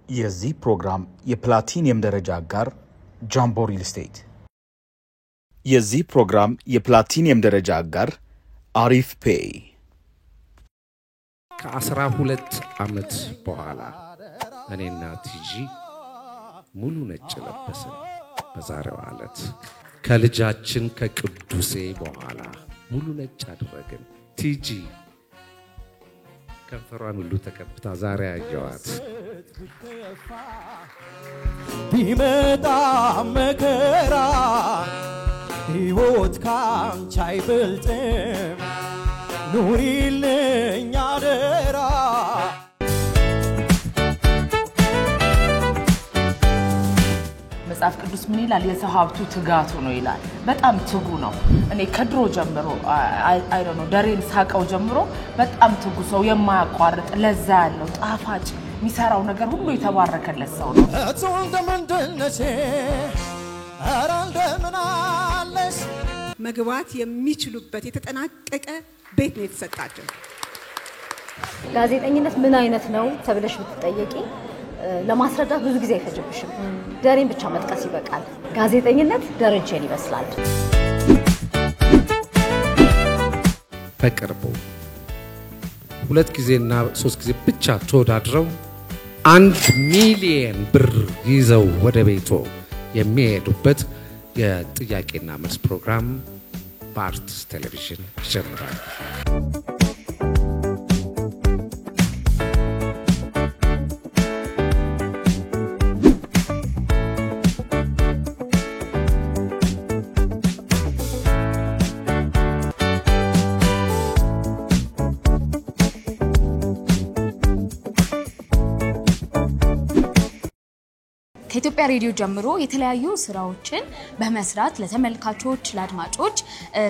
የዚህ ፕሮግራም የፕላቲኒየም ደረጃ አጋር ጃምቦ ሪል ስቴት። የዚህ ፕሮግራም የፕላቲኒየም ደረጃ አጋር አሪፍ ፔይ። ከ12 ዓመት በኋላ እኔና ቲጂ ሙሉ ነጭ ለበስን። በዛሬው ዕለት ከልጃችን ከቅዱሴ በኋላ ሙሉ ነጭ አደረግን። ቲጂ ከንፈሯን ሁሉ ተቀብታ ዛሬ አየዋት። ቢመጣ መከራ ሕይወት ካንቺ አይበልጥም፣ ኑሪልኝ አደራ። መጽሐፍ ቅዱስ ምን ይላል? የሰው ሀብቱ ትጋቱ ነው ይላል። በጣም ትጉ ነው። እኔ ከድሮ ጀምሮ አይ ዶንት ኖ ደሬን ሳቀው ጀምሮ በጣም ትጉ ሰው፣ የማያቋርጥ ለዛ ያለው ጣፋጭ የሚሰራው ነገር ሁሉ የተባረከለት ሰው ነው። እንደምንድነሽ ኧረ እንደምን አለሽ መግባት የሚችሉበት የተጠናቀቀ ቤት ነው የተሰጣቸው። ጋዜጠኝነት ምን አይነት ነው ተብለሽ ብትጠየቂ ለማስረዳት ብዙ ጊዜ አይፈጅብሽም። ደሬን ብቻ መጥቀስ ይበቃል። ጋዜጠኝነት ደረጃን ይመስላል። በቅርቡ 2 ጊዜና 3 ጊዜ ብቻ ተወዳድረው 1 ሚሊዮን ብር ይዘው ወደ ቤቶ የሚሄዱበት የጥያቄና መልስ ፕሮግራም በአርትስ ቴሌቪዥን ይጀምራል። ከኢትዮጵያ ሬዲዮ ጀምሮ የተለያዩ ስራዎችን በመስራት ለተመልካቾች ለአድማጮች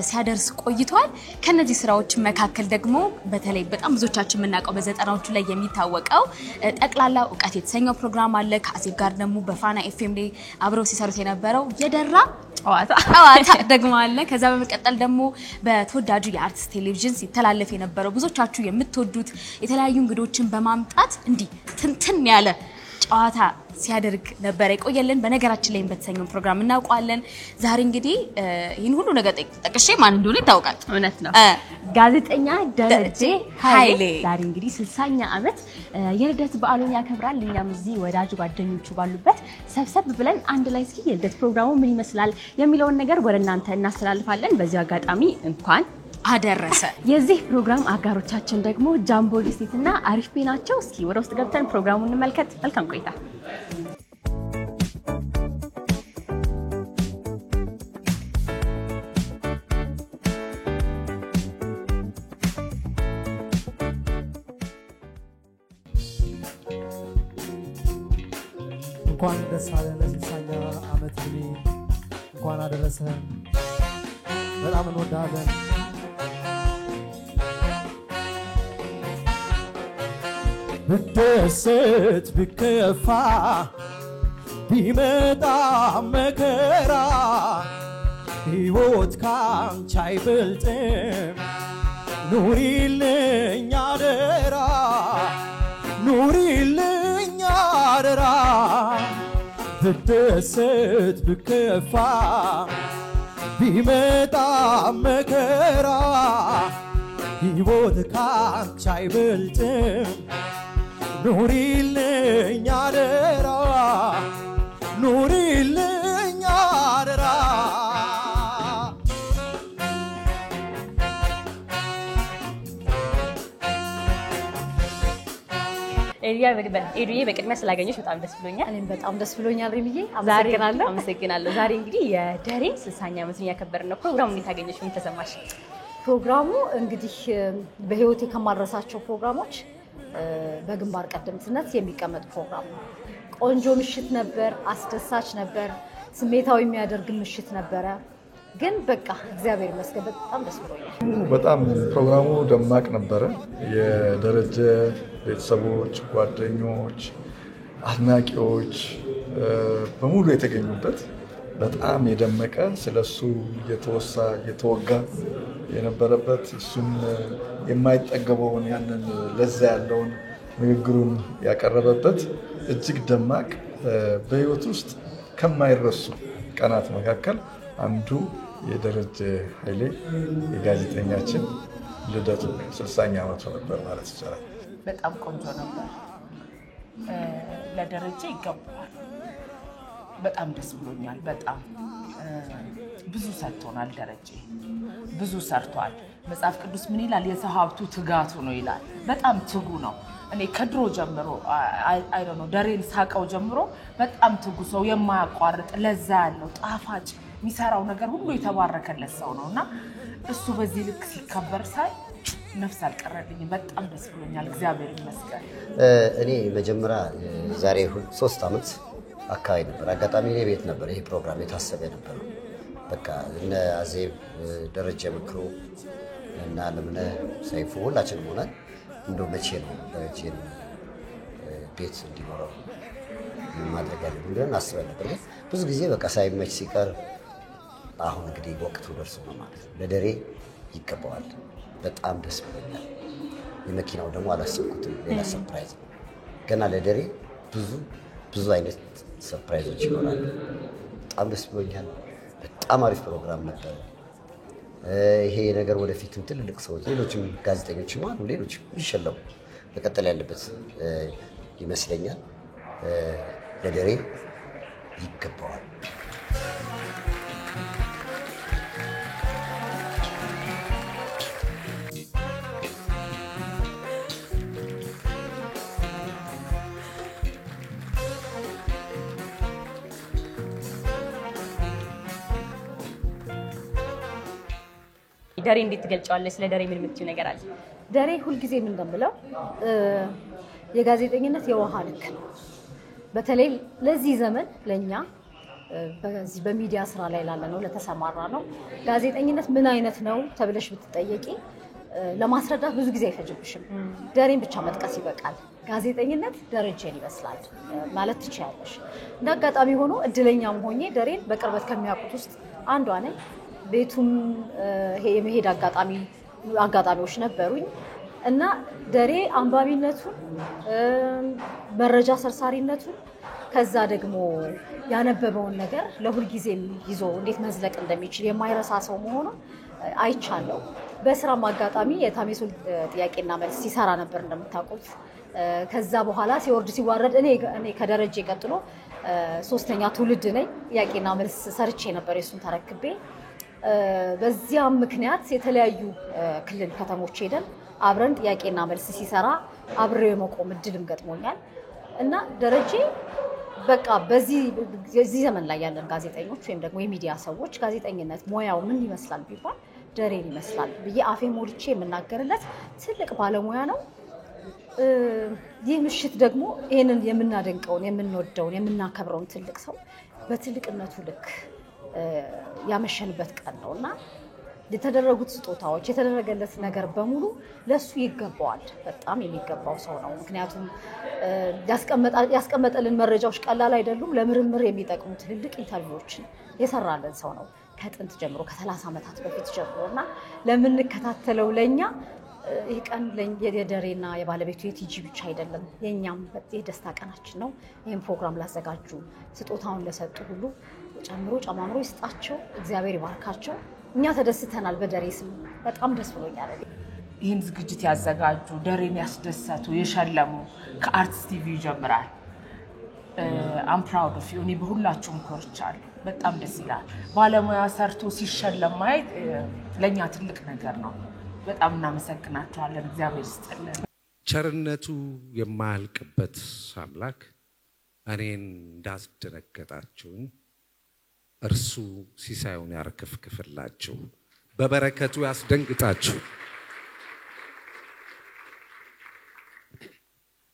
ሲያደርስ ቆይቷል። ከነዚህ ስራዎች መካከል ደግሞ በተለይ በጣም ብዙዎቻችን የምናውቀው በ90ዎቹ ላይ የሚታወቀው ጠቅላላ ዕውቀት የተሰኘው ፕሮግራም አለ። ከአዜብ ጋር ደግሞ በፋና ኤፍኤም ላይ አብረው ሲሰሩት የነበረው የደራ ጨዋታ ደግሞ አለ። ከዛ በመቀጠል ደግሞ በተወዳጁ የአርትስ ቴሌቪዥን ሲተላለፍ የነበረው ብዙዎቻችሁ የምትወዱት የተለያዩ እንግዶችን በማምጣት እንዲህ ትንትን ያለ ጨዋታ ሲያደርግ ነበር የቆየልን። በነገራችን ላይ በተሰኘው ፕሮግራም እናውቀዋለን። ዛሬ እንግዲህ ይሄን ሁሉ ነገር ጠቅሼ ማን እንደሆነ ይታወቃል። እውነት ነው። ጋዜጠኛ ደረጀ ኃይሌ ዛሬ እንግዲህ 60ኛ ዓመት የልደት በዓሉን ያከብራል። እኛም እዚህ ወዳጅ ጓደኞቹ ባሉበት ሰብሰብ ብለን አንድ ላይ እስኪ የልደት ፕሮግራሙ ምን ይመስላል የሚለውን ነገር ወደ እናንተ እናስተላልፋለን። በዚህ አጋጣሚ እንኳን አደረሰ። የዚህ ፕሮግራም አጋሮቻችን ደግሞ ጃምቦ ሪል ስቴት እና አሪፍ ፔይ ናቸው። እስኪ ወደ ውስጥ ገብተን ፕሮግራሙን እንመልከት። መልካም ቆይታ። እንኳን ደስ አለን ለ60ኛ ዓመት ዕድሜ እንኳን አደረሰን። በጣም እንወዳለን። ብደሰት ብከፋ ቢመጣ መከራ ሕይወት ካንቺ አይበልጥም፣ ኑሪልኝ አደራ ኑሪልኝ አደራ። ብደሰት ብከፋ ቢመጣ መከራ ሕይወት ካንቺ አይበልጥም፣ ኑሪልኝ አደራ ኑሪልኝ አደራ። ኤሪያ በቅድሚያ ስላገኘሽ በጣም ደስ ብሎኛል። እኔም በጣም ደስ ብሎኛል ሪምዬ። አመሰግናለሁ። ዛሬ እንግዲህ የደሬን 60ኛ ዓመት ያከበርን ነው። ፕሮግራሙን እንዴት አገኘሽ? ምን ተሰማሽ? ፕሮግራሙ እንግዲህ በህይወቴ ከማድረሳቸው ፕሮግራሞች በግንባር ቀደምትነት የሚቀመጥ ፕሮግራም ነው። ቆንጆ ምሽት ነበር፣ አስደሳች ነበር፣ ስሜታዊ የሚያደርግ ምሽት ነበረ። ግን በቃ እግዚአብሔር ይመስገን በጣም ደስ ብሎኛል። በጣም ፕሮግራሙ ደማቅ ነበረ። የደረጀ ቤተሰቦች፣ ጓደኞች፣ አድናቂዎች በሙሉ የተገኙበት በጣም የደመቀ ስለሱ የተወጋ የነበረበት እሱም የማይጠገበውን ያንን ለዛ ያለውን ንግግሩን ያቀረበበት እጅግ ደማቅ በህይወት ውስጥ ከማይረሱ ቀናት መካከል አንዱ የደረጀ ኃይሌ የጋዜጠኛችን ልደቱ 60ኛ ዓመቱ ነበር ማለት ይቻላል። በጣም ቆንጆ ነበር። ለደረጀ ይገባል። በጣም ደስ ብሎኛል። በጣም ብዙ ሰርቶናል። ደረጀ ብዙ ሰርቷል። መጽሐፍ ቅዱስ ምን ይላል? የሰው ሀብቱ ትጋቱ ነው ይላል። በጣም ትጉ ነው። እኔ ከድሮ ጀምሮ ደሬን ሳቀው ጀምሮ በጣም ትጉ ሰው፣ የማያቋርጥ ለዛ ያለው ጣፋጭ የሚሰራው ነገር ሁሉ የተባረከለት ሰው ነውና እሱ በዚህ ልክ ሲከበር ሳይ ነፍስ አልቀረልኝም። በጣም ደስ ብሎኛል። እግዚአብሔር ይመስገን። እኔ መጀመሪያ ዛሬ 3 ዓመት አካባቢ ነበር አጋጣሚ እኔ ቤት ነበር ይሄ ፕሮግራም የታሰበ ነበር። በቃ እነ አዜብ ደረጀ ምክሩ እና ለምነ ሰይፉ ሁላችንም ሆነን እንደው መቼ ነው ቤት እንዲኖረው ማድረግ ያለብን ብለን አስበን ነበር። ብዙ ጊዜ በቃ ሳይመች ሲቀር አሁን እንግዲህ ወቅቱ ደርሶ ነው ማለት ነው። ለደሬ ይገባዋል። በጣም ደስ ብሎኛል። የመኪናው ደግሞ አላሰብኩትም፣ ሌላ ሰርፕራይዝ ነው። ገና ለደሬ ብዙ አይነት ሰርፕራይዞች ይኖራሉ። በጣም ደስ ብሎኛል። በጣም አሪፍ ፕሮግራም ነበር። ይሄ ነገር ወደፊትም ትልልቅ ሰዎች ሌሎችም ጋዜጠኞችም አሉ ሌሎች ይሸለሙ መቀጠል ያለበት ይመስለኛል። ለደሬ ይገባዋል። ደሬ እንዴት ትገልጫዋለሽ? ስለ ደሬ ምን የምትይው ነገር አለ? ደሬ ሁልጊዜ ምን እንደምለው የጋዜጠኝነት የውሃ ልክ ነው። በተለይ ለዚህ ዘመን ለኛ በዚህ በሚዲያ ስራ ላይ ላለ ነው ለተሰማራ ነው ጋዜጠኝነት ምን አይነት ነው ተብለሽ ብትጠየቂ ለማስረዳት ብዙ ጊዜ አይፈጅብሽም። ደሬን ብቻ መጥቀስ ይበቃል። ጋዜጠኝነት ደረጀን ይመስላል ማለት ትችያለሽ። እንደ አጋጣሚ ሆኖ እድለኛም ሆኜ ደሬን በቅርበት ከሚያውቁት ውስጥ አንዷ ነኝ። ቤቱም ይሄ የመሄድ አጋጣሚዎች ነበሩኝ እና ደሬ አንባቢነቱን መረጃ ሰርሳሪነቱን ከዛ ደግሞ ያነበበውን ነገር ለሁልጊዜም ይዞ እንዴት መዝለቅ እንደሚችል የማይረሳ ሰው መሆኑን አይቻለሁ። በስራም አጋጣሚ የታሜሶል ጥያቄና መልስ ሲሰራ ነበር እንደምታውቁት። ከዛ በኋላ ሲወርድ ሲዋረድ እኔ ከደረጀ ቀጥሎ 3ኛ ትውልድ ነኝ። ጥያቄና መልስ ሰርቼ ነበር የሱን ተረክቤ። በዚያም ምክንያት የተለያዩ ክልል ከተሞች ሄደን አብረን ጥያቄና መልስ ሲሰራ አብሬው የመቆም እድልም ገጥሞኛል እና ደረጀ በቃ በዚህ ዘመን ላይ ያለን ጋዜጠኞች ወይም ደግሞ የሚዲያ ሰዎች ጋዜጠኝነት ሙያው ምን ይመስላል ቢባል ደሬን ይመስላል ብዬ አፌን ሞልቼ የምናገርለት ትልቅ ባለሙያ ነው። ይህ ምሽት ደግሞ ይህንን የምናደንቀውን የምንወደውን የምናከብረውን ትልቅ ሰው በትልቅነቱ ልክ ያመሸንበት ቀን ነውና የተደረጉት ስጦታዎች የተደረገለት ነገር በሙሉ ለሱ ይገባዋል። በጣም የሚገባው ሰው ነው። ምክንያቱም ያስቀመጠልን መረጃዎች ቀላል አይደሉም። ለምርምር የሚጠቅሙ ትልልቅ ኢንተርቪዎችን የሰራልን ሰው ነው ከጥንት ጀምሮ ከ30 ዓመታት በፊት ጀምሮና ለምንከታተለው ለኛ ይህ ቀን የደሬና የባለቤቱ የቲጂ ብቻ አይደለም፣ የኛም የደስታ ቀናችን ነው። ይህን ፕሮግራም ላዘጋጁ ስጦታውን ለሰጡ ሁሉ ጨምሮ ጨማምሮ ይስጣቸው፣ እግዚአብሔር ይባርካቸው። እኛ ተደስተናል። በደሬ ስም በጣም ደስ ብሎኛል። ይህን ዝግጅት ያዘጋጁ ደሬን ያስደሰቱ የሸለሙ ከአርትስ ቲቪ ይጀምራል። አም ፕራውድ ኦፍ ዩ። እኔ በሁላችሁም ኮርቻለሁ። በጣም ደስ ይላል። ባለሙያ ሰርቶ ሲሸለም ማየት ለእኛ ትልቅ ነገር ነው። በጣም እናመሰግናቸዋለን። እግዚአብሔር ይስጥልን። ቸርነቱ የማያልቅበት አምላክ እኔን እንዳስደነገጣችሁኝ እርሱ ሲሳዩን ያርከፍክፍላችሁ፣ በበረከቱ ያስደንግጣችሁ።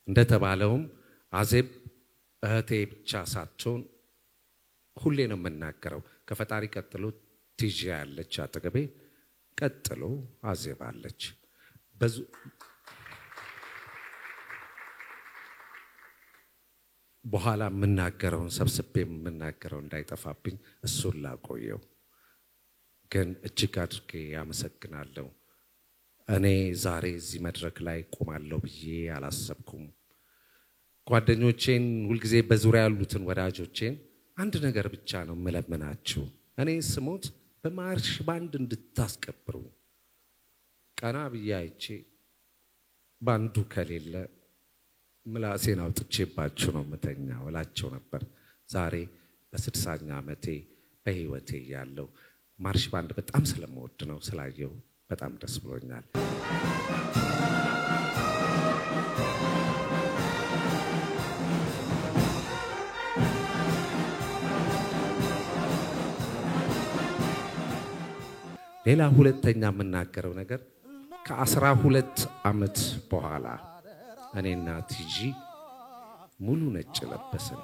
እንደተባለውም አዜብ እህቴ ብቻ ሳትሆን ሁሌ ነው የምናገረው፣ ከፈጣሪ ቀጥሎ ቲጂ ያለች አጠገቤ፣ ቀጥሎ አዜብ አለች። በኋላ የምናገረውን ሰብስቤ የምናገረው እንዳይጠፋብኝ እሱን ላቆየው። ግን እጅግ አድርጌ ያመሰግናለሁ። እኔ ዛሬ እዚህ መድረክ ላይ ቆማለሁ ብዬ አላሰብኩም። ጓደኞቼን ሁልጊዜ በዙሪያ ያሉትን ወዳጆቼን አንድ ነገር ብቻ ነው የምለምናችሁ። እኔ ስሞት በማርሽ ባንድ እንድታስቀብሩ። ቀና ብዬ አይቼ ባንዱ ከሌለ ምላሴን አውጥቼባችሁ ነው የምተኛው እላቸው ነበር። ዛሬ በ60ኛ ዓመቴ በህይወቴ ያለው ማርሽ ባንድ በጣም ስለምወድ ነው ስላየው በጣም ደስ ብሎኛል። ሌላ ሁለተኛ የምናገረው ነገር ከ12 ዓመት በኋላ እኔና ቲጂ ሙሉ ነጭ ለበስን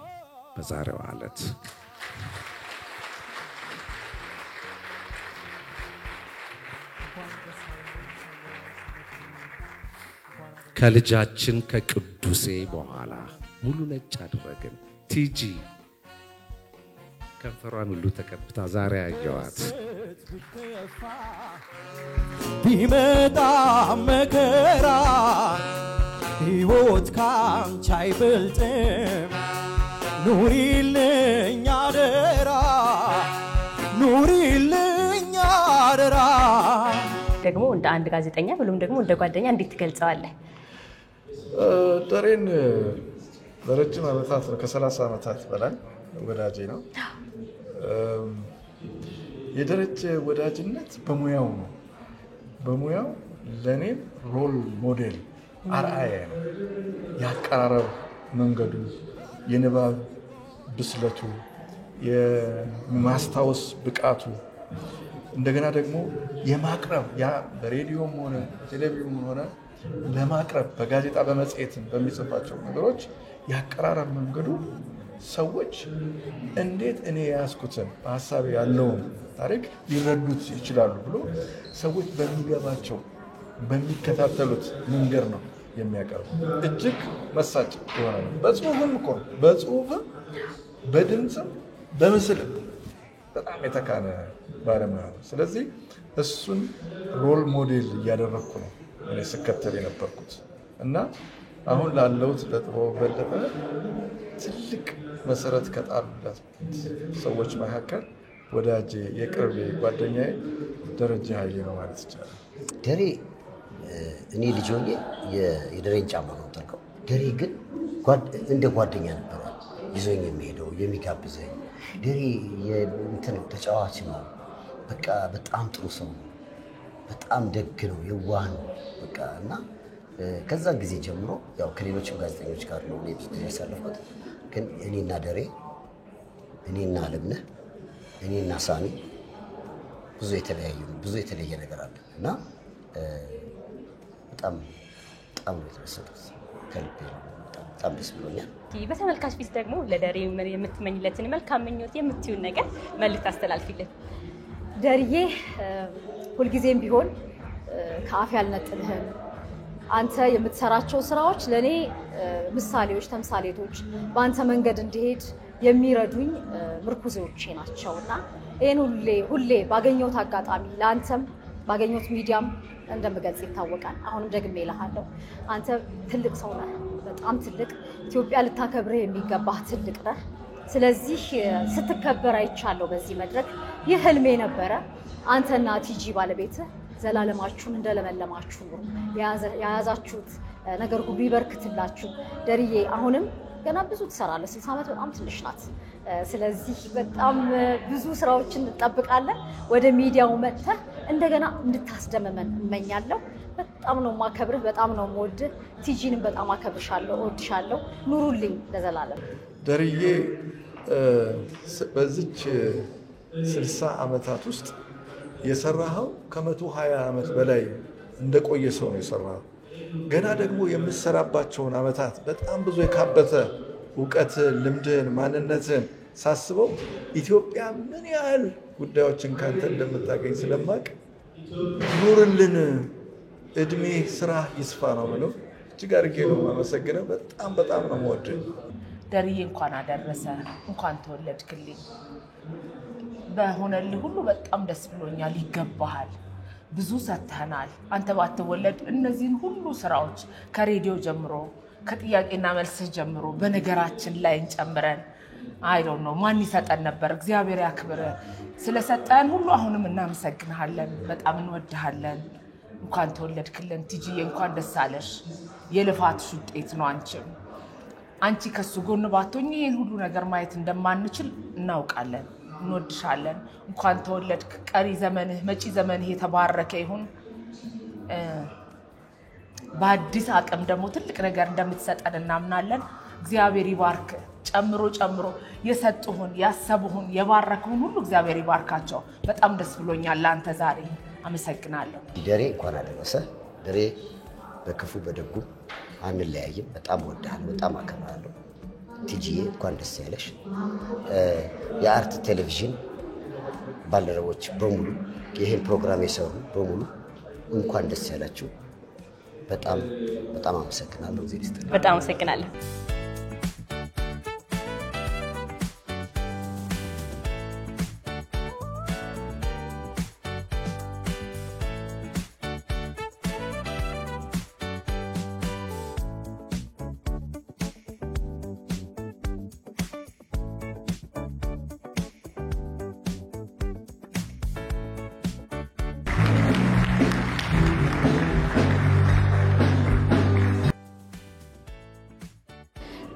በዛሬው ዕለት። ከልጃችን ከቅዱሴ በኋላ ሙሉ ነጭ አደረግን። ቲጂ ከንፈሯን ሁሉ ተቀብታ ዛሬ አየዋት። ቢመጣ መከራ ሕይወት ካንቺ አይበልጥም። ኑሪልኝ አደራ ኑሪልኝ አደራ። ደግሞ እንደ አንድ ጋዜጠኛ ብሎም ደግሞ እንደ ጓደኛ እንዴት ትገልጸዋለህ? ደሬን ለረጅም ዓመታት ነው ከ30 ዓመታት በላይ ወዳጄ ነው። የደረጀ ወዳጅነት በሙያው ነው። በሙያው ለኔ ሮል ሞዴል አርአያ ነው። ያቀራረብ መንገዱ፣ የንባብ ብስለቱ፣ የማስታወስ ብቃቱ እንደገና ደግሞ የማቅረብ ያ በሬዲዮም ሆነ ቴሌቪዥንም ሆነ ለማቅረብ በጋዜጣ በመጽሔትም በሚጽፋቸው ነገሮች ያቀራረብ መንገዱ ሰዎች እንዴት እኔ ያስኩትን በሐሳብ ያለውን ታሪክ ሊረዱት ይችላሉ ብሎ ሰዎች በሚገባቸው በሚከታተሉት መንገድ ነው የሚያቀርቡ። እጅግ መሳጭ የሆነ ነው። በጽሁፍም እኮ በጽሁፍም በድምፅም በምስልም በጣም የተካነ ባለሙያ ነው። ስለዚህ እሱን ሮል ሞዴል እያደረግኩ ነው እኔ ስከተል የነበርኩት እና አሁን ላለሁት ለጥበቡ በለጠ ትልቅ መሰረት ከጣሉለት ሰዎች መካከል ወዳጄ የቅርብ ጓደኛዬ ደረጀ ኃይሌ ነው ማለት ይቻላል። ደሬ እኔ ልጅ ሆኜ የደሬን ጫማ ነው የምጠርቀው። ደሬ ግን እንደ ጓደኛ ነበረ ይዞኝ የሚሄደው የሚጋብዘኝ። ደሬ የእንትን ተጫዋች ነው። በቃ በጣም ጥሩ ሰው ነው። በጣም ደግ ነው፣ የዋህ ነው። በቃ እና ከዛን ጊዜ ጀምሮ ያው ከሌሎችም ጋዜጠኞች ጋር ነው ብዙ ጊዜ ያሳለፍኩት። ግን እኔና ደሬ፣ እኔና አለምነህ፣ እኔና ሳሚ ብዙ የተለየ ነገር አለ እና በጣም ነው የተመሰጡት። ከልቤ በጣም ደስ ብሎኛል። በተመልካች ፊት ደግሞ ለደሬ የምትመኝለትን መልካም ምኞት የምትዩን ነገር መልዕክት አስተላልፊልን። ደርዬ ሁልጊዜም ቢሆን ከአፍ ያልነጥልህም። አንተ የምትሰራቸው ስራዎች ለኔ ምሳሌዎች፣ ተምሳሌቶች በአንተ መንገድ እንዲሄድ የሚረዱኝ ምርኩዞቼ ናቸውና ይሄን ሁሌ ባገኘሁት አጋጣሚ ለአንተም ባገኘሁት ሚዲያም እንደምገልጽ ይታወቃል። አሁንም ደግሜ እልሃለሁ፣ አንተ ትልቅ ሰው ነህ፣ በጣም ትልቅ። ኢትዮጵያ ልታከብርህ የሚገባህ ትልቅ ነህ። ስለዚህ ስትከበር አይቻለሁ በዚህ መድረክ። ይህ ህልሜ ነበረ። አንተና ቲጂ ባለቤትህ ዘላለማችሁን እንደለመለማችሁ ነው። የያዛችሁት ነገር ሁሉ ይበርክትላችሁ። ደርዬ አሁንም ገና ብዙ ትሰራለህ። 60 ዓመት በጣም ትንሽ ናት። ስለዚህ በጣም ብዙ ስራዎችን እንጠብቃለን። ወደ ሚዲያው መጥተህ እንደገና እንድታስደምመን እመኛለሁ። በጣም ነው ማከብርህ፣ በጣም ነው የምወድህ። ቲጂንም በጣም አከብርሻለሁ፣ እወድሻለሁ። ኑሩልኝ ለዘላለም። ደርዬ በዚች 60 ዓመታት ውስጥ የሰራኸው ከ120 ዓመት በላይ እንደቆየ ሰው ነው የሰራኸው። ገና ደግሞ የምትሰራባቸውን ዓመታት በጣም ብዙ የካበተ እውቀትን፣ ልምድን፣ ማንነትን ሳስበው ኢትዮጵያ ምን ያህል ጉዳዮችን ካንተ እንደምታገኝ ስለማቅ ኑርልን፣ እድሜ ስራ ይስፋ ነው ብለው እጅግ አድርጌ ነው የማመሰግነው። በጣም ነው የምወድህ ደርዬ። እንኳን አደረሰ፣ እንኳን ተወለድክልኝ። በሆነልህ ሁሉ በጣም ደስ ብሎኛል። ይገባሃል። ብዙ ሰጥተናል። አንተ ባትወለድ እነዚህን ሁሉ ስራዎች ከሬዲዮ ጀምሮ ከጥያቄና መልስ ጀምሮ በነገራችን ላይ እንጨምረን አይ ዶንት ኖ ማን ይሰጠን ነበር። እግዚአብሔር ያክብር ስለሰጠን ሁሉ አሁንም እናመሰግናለን። በጣም እንወድሃለን። እንኳን ተወለድክልን ቲጂዬ፣ እንኳን ደስ አለሽ። የልፋትሽ ውጤት ነው። አንቺ ከሱ ጎን ባትሆኚ ይሄን ሁሉ ነገር ማየት እንደማንችል እናውቃለን። እንወድሻለን። እንኳን ተወለድክ። ቀሪ ዘመንህ መጪ ዘመንህ የተባረከ ይሁን። በአዲስ አቅም ደግሞ ትልቅ ነገር እንደምትሰጠን እናምናለን። እግዚአብሔር ይባርክ። ጨምሮ የሰጡህን ያሰቡህን የባረኩህን ሁሉ እግዚአብሔር ይባርካቸው። በጣም ደስ ብሎኛል ለአንተ ዛሬ። አመሰግናለሁ። ደሬ እንኳን አደረሰ። ደሬ በክፉ በደጉ አንለያይም። በጣም ወዳለሁ፣ በጣም አከብራለሁ። ቲጂዬ እንኳን ደስ ያለሽ። የአርት ቴሌቪዥን ባልደረቦች በሙሉ ይሄን ፕሮግራም የሰሩ በሙሉ እንኳን ደስ ያላችሁ። በጣም አመሰግናለሁ። በጣም አመሰግናለሁ።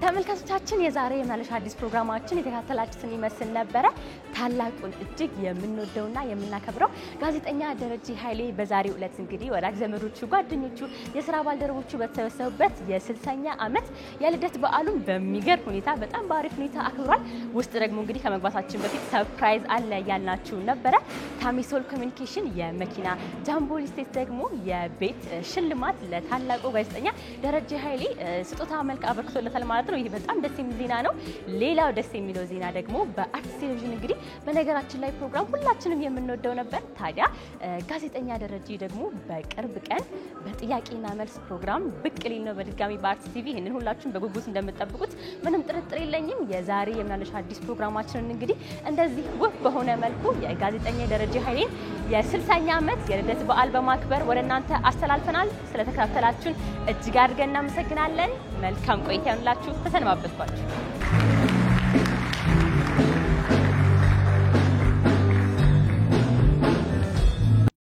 ተመልካቾቻችን የዛሬ የምናለሽ አዲስ ፕሮግራማችን የተከታተላችሁትን ይመስል ነበረ። ታላቁን እጅግ የምንወደውና የምናከብረው ጋዜጠኛ ደረጀ ኃይሌ በዛሬው ዕለት እንግዲህ ወዳጅ ዘመዶቹ፣ ጓደኞቹ፣ የሥራ ባልደረቦቹ በተሰበሰቡበት የ60ኛ ዓመት የልደት በዓሉን በሚገርም ሁኔታ በጣም በአሪፍ ሁኔታ አክብሯል። ውስጥ ደግሞ እንግዲህ ከመግባታችን በፊት ሰርፕራይዝ አለ ያልናችሁ ነበረ። ታሚሶል ኮሚኒኬሽን የመኪና፣ ጃምቦ ስቴት ደግሞ የቤት ሽልማት ለታላቁ ጋዜጠኛ ደረጀ ኃይሌ ስጦታ መልክ አበርክቶለታል ማለት ነው። ይሄ በጣም ደስ የሚል ዜና ነው። ሌላው ደስ የሚለው ዜና ደግሞ በአርትስ ቴሌቪዥን እንግዲህ በነገራችን ላይ ፕሮግራም ሁላችንም የምንወደው ነበር። ታዲያ ጋዜጠኛ ደረጀ ደግሞ በቅርብ ቀን በጥያቄና መልስ ፕሮግራም ብቅ ሊል ነው በድጋሚ በአርትስ ቲቪ። ይሄንን ሁላችሁም በጉጉት እንደምትጠብቁት ምንም ጥርጥር የለኝም። የዛሬ የምናለሽ አዲስ ፕሮግራማችንን እንግዲህ እንደዚህ ውብ በሆነ መልኩ የጋዜጠኛ ደረጀ ኃይሌን የ60ኛ ዓመት የልደት በዓል በማክበር ወደ እናንተ አስተላልፈናል። ስለተከታተላችሁን እጅግ አድርገን እናመሰግናለን። መልካም ቆይታ ይሁንላችሁ። ተሰናበትኳችሁ።